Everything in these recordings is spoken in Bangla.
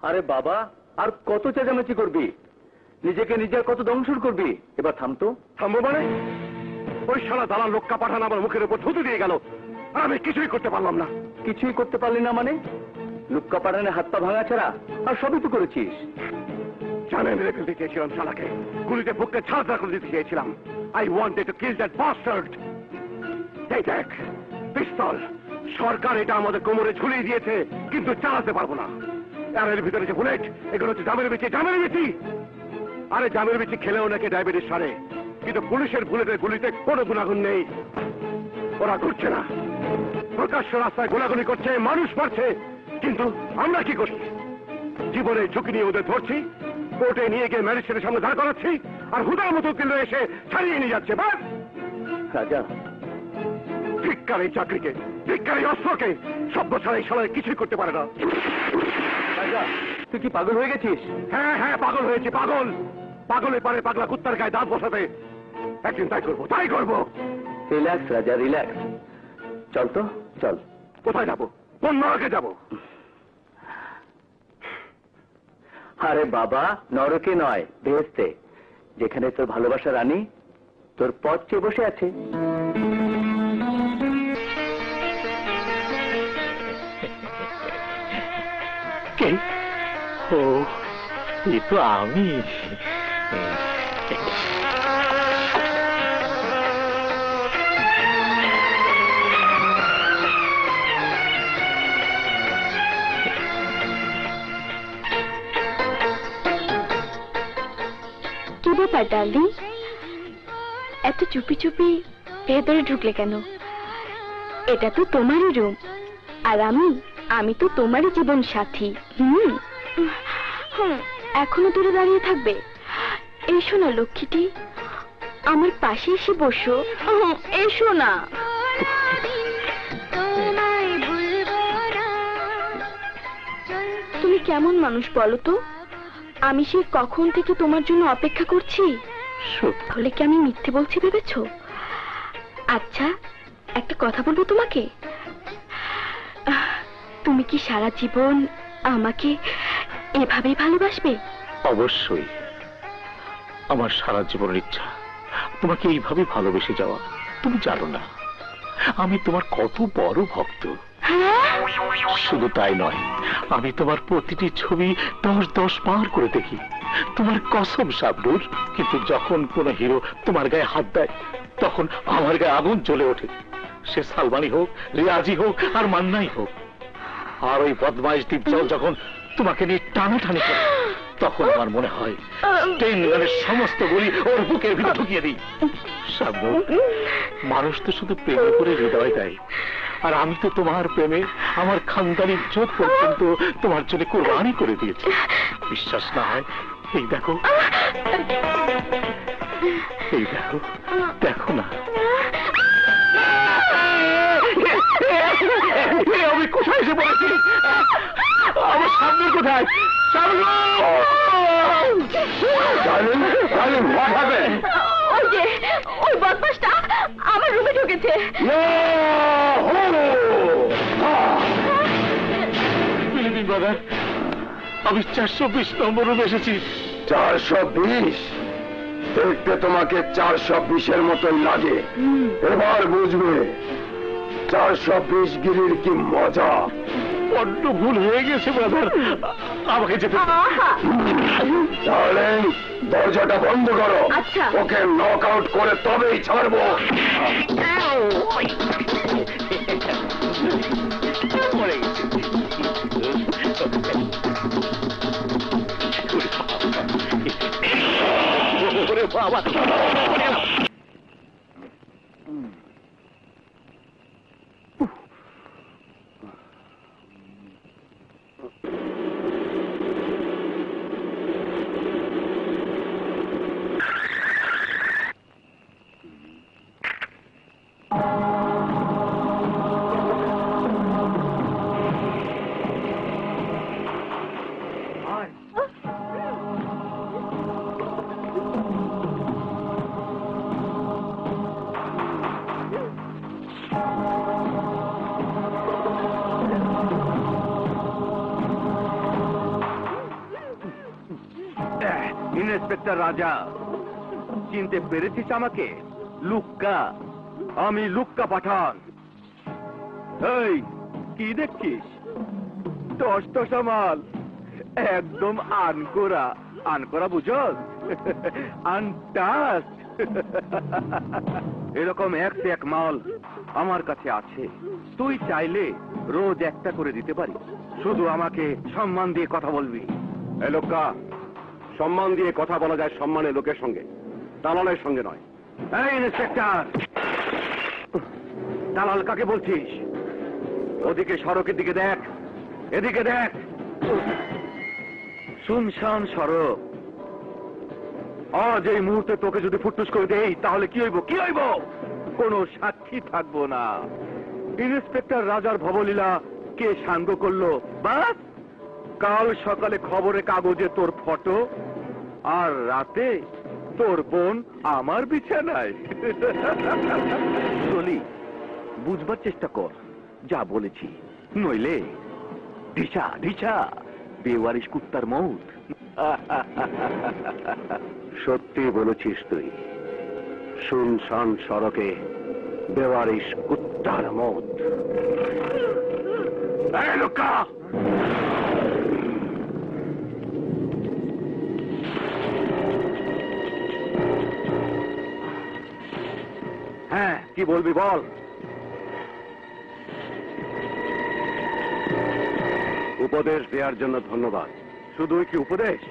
আরে বাবা, আর কত চেঁচামেচি করবি? নিজেকে নিজের কত ধ্বংস করবি? এবার থামতো। থামবো মানে? ওই শালা দালাল লোকটা পাঠান আমার মুখের উপর থুতু দিয়ে গেল, আর আমি কিছুই করতে পারলাম না। কিছুই করতে পারলি না মানে? লুক্কা পাঠানে হাত পা ভাঙা ছাড়া আর সবই তো করেছিস। জানে মেরে ফেলতে চেয়েছিলাম শালাকে, গুলিতে বুককে ছাড়া করে দিতে চেয়েছিলাম। I wanted to kill that bastard. এই দেখ পিস্তল, সরকার এটা আমাদের কোমরে ঝুলিয়ে দিয়েছে, কিন্তু চালাতে পারবো না। আর এর ভিতরে যে বুলেট, এগুলো হচ্ছে জামের বেশি। আরে জামের বেশি খেলেও নাকি ডায়াবেটিস সারে, কিন্তু পুলিশের বুলেটের গুলিতে কোনো গুণাগুণ নেই। ওরা করছে না, প্রকাশ্য রাস্তায় গোলাগুলি করছে, মানুষ মারছে, কিন্তু আমরা কি করছি? জীবনের ঝুঁকি নিয়ে ওদের ধরছি, কোর্টে নিয়ে গিয়ে ম্যাজিস্ট্রেটের সামনে দাঁড় করাচ্ছি, আর হুদার মতো কিলো এসে ছাড়িয়ে নিয়ে যাচ্ছে। বাস রাজা, ধিক্কার এই চাকরিকে, ধিক্কার এই অস্ত্রকে। সভ্য ছাড়া এই শালায় কিছুই করতে পারে না। রাজা, তুই কি পাগল হয়ে গেছিস? হ্যাঁ হ্যাঁ, পাগল হয়েছে, পাগল। পাগলে পারে পাগলা কুত্তার গায়ে দাঁত বসাতে। একদিন তাই করবো। রিল্যাক্স রাজা, রিল্যাক্স। চল তো, চল। কোথায় যাবো? কোন নরকে যাবো? আরে বাবা, নরকে নয়, বেহেশতে, যেখানে তোর ভালোবাসা রানী তোর পথ চেয়ে বসে আছে। কে? ও, এ তো আমি। কি ব্যাপার ডার্লিং, এত চুপি চুপি ভেতরে ঢুকলে কেন? এটা তো তোমারই রুম, আর আমি তো তোমারই জীবন সাথী। এখনো দূরে দাঁড়িয়ে থাকবে? এসো না লক্ষ্মীটি, আমার পাশে এসে বসো। এসো না। তুমি কেমন মানুষ বলো তো? আমি সে কখন থেকে তোমার জন্য অপেক্ষা করছি। তাহলে কি আমি মিথ্যে বলছি ভেবেছ? আচ্ছা, একটা কথা বলবো তোমাকে। তুমি কি সারা জীবন আমাকে এভাবেই ভালোবাসবে? অবশ্যই, আমার সারা জীবনের ইচ্ছা তোমাকে এইভাবে ভালোবেসে যাওয়া। তুমি জানো না আমি তোমার কত বড় ভক্ত। শুধু তাই নয়, আমি তোমার প্রতিটি ছবি 10 বার করে দেখি। তোমার কসম শাবনূর, কিন্তু যখন কোন হিরো তোমার গায়ে হাত দেয় তখন আমার গায়ে আগুন জ্বলে ওঠে। সে সালমানি হোক, রিয়াজি হোক, আর মান্নাই হোক। আর ওই বদমাইশ দীপজল যখন তোমাকে নিয়ে টানাটানি করে, তখন আমার মনে হয় টেনগানের সমস্ত গুলি ওর বুকের ভিতরে ঢুকিয়ে দিই। শাবনূর, মানুষ তো শুধু প্রেম করে হৃদয় দেয়, আর আমি তো তোমার প্রেমে আমার খানদানি ইজ্জত পর্যন্ত তোমার জন্য কোরবানি করে দিয়েছি। বিশ্বাস না হয় এই দেখো, এই দেখো, দেখো না। আমি কোথায় এসে পড়েছি? আমার সামনে কোথায়? ওই যে ওই বদমাশটা আমার রুমে ঢুকেছে। আমি 420 নম্বর রুমে এসেছি। 420? দেখতে তোমাকে 420-এর মতন লাগে, এবার বুঝবে 420 গিরির কি মজা। বড্ড ভুল হয়ে গেছে ব্রাদার, আমাকে যেতে তাহলে দরজাটা বন্ধ করো। আচ্ছা। ওকে নক আউট করে তবেই ছাড়বো। বাবা, ইন্সপেক্টর রাজা, চিনতে পেরেছিস আমাকে? লুক্কা, আমি লুক্কা পাঠান। এই কি দেখছিস? টসটসা মাল, একদম আনকোরা। আনকোরা বুঝস? আনটাস্ট। এরকম এক সে এক মাল আমার কাছে আছে। তুই চাইলে রোজ একটা করে দিতে পারি। শুধু আমাকে সম্মান দিয়ে কথা বলবি। এই লোকা, সম্মান দিয়ে কথা বলা যায় সম্মানের লোকের সঙ্গে, দালালের সঙ্গে নয়। এই ইন্সপেক্টর, দালাল কাকে বলছিস? ওদিকে সড়কের দিকে দেখ, এদিকে দেখ। শুনশান সড়ক। আজ এই মুহূর্তে তোকে যদি ফুটুস করে দেই তাহলে কি হইব? কি হইব? কোনো সাক্ষী থাকবো না। ইন্সপেক্টর রাজার ভবলীলা কে সাঙ্গ করলো? বাস কাল সকালে খবরে কাগজে তোর ফটো, আর রাতে তোর বোন আমার বিছানায়। চলি, বুঝবার চেষ্টা কর যা বলেছি, নইলে ঢিসা ঢিসা বেওয়ারিশ কুত্তার মৌত। সত্যি বলেছিস তুই, শুনশান সড়কে বেওয়ারিশ কুত্তার মত। এই লোকা, হ্যাঁ কি বলবি বল? উপদেশ দেওয়ার জন্য ধন্যবাদ। শুধুই কি উপদেশ?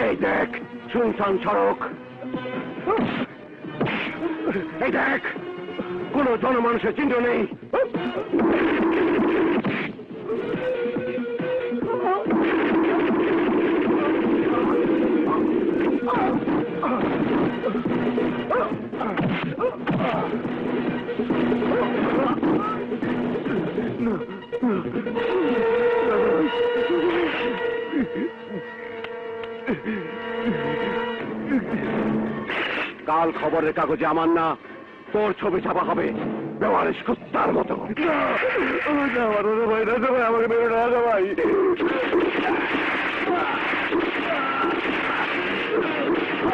এই দেখ শুনশান সড়ক, এই দেখ কোন জনমানুষের চিহ্ন নেই। কাল খবরের কাগজে আমার না তোর ছবি ছাপা হবে বেওয়ারিশ কুত্তার মতো। ভাই, আমাকে মেরো না ভাই।